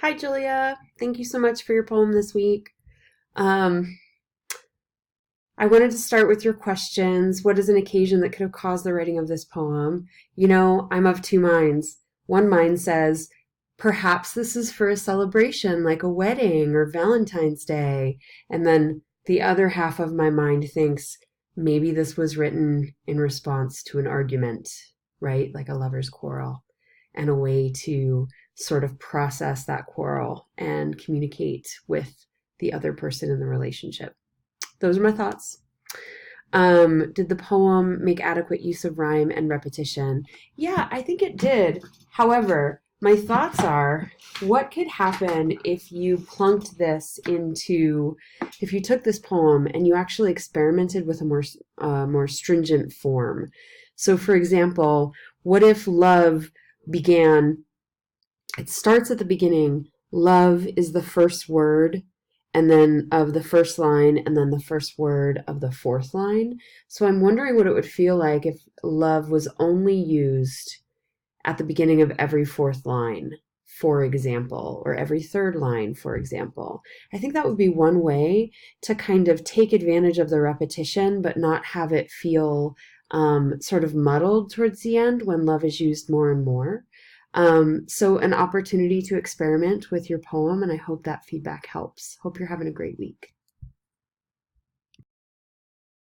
Hi, Julia. Thank you so much for your poem this week. Um, I wanted to start with your questions. What is an occasion that could have caused the writing of this poem? I'm of two minds. One mind says, perhaps this is for a celebration like a wedding or Valentine's Day. And then the other half of my mind thinks, maybe this was written in response to an argument, right? Like a lover's quarrel, and a way to sort of process that quarrel and communicate with the other person in the relationship. Those are my thoughts. Did the poem make adequate use of rhyme and repetition? Yeah, I think it did. However, my thoughts are, what could happen if you plunked this into, if you took this poem and you actually experimented with a more stringent form? So, for example, what if love began, it starts at the beginning, love is the first word and then of the first line and then the first word of the fourth line. So I'm wondering what it would feel like if love was only used at the beginning of every fourth line, for example, or every third line, for example. I think that would be one way to kind of take advantage of the repetition, but not have it feel sort of muddled towards the end when love is used more and more. So an opportunity to experiment with your poem, and I hope that feedback helps. Hope you're having a great week.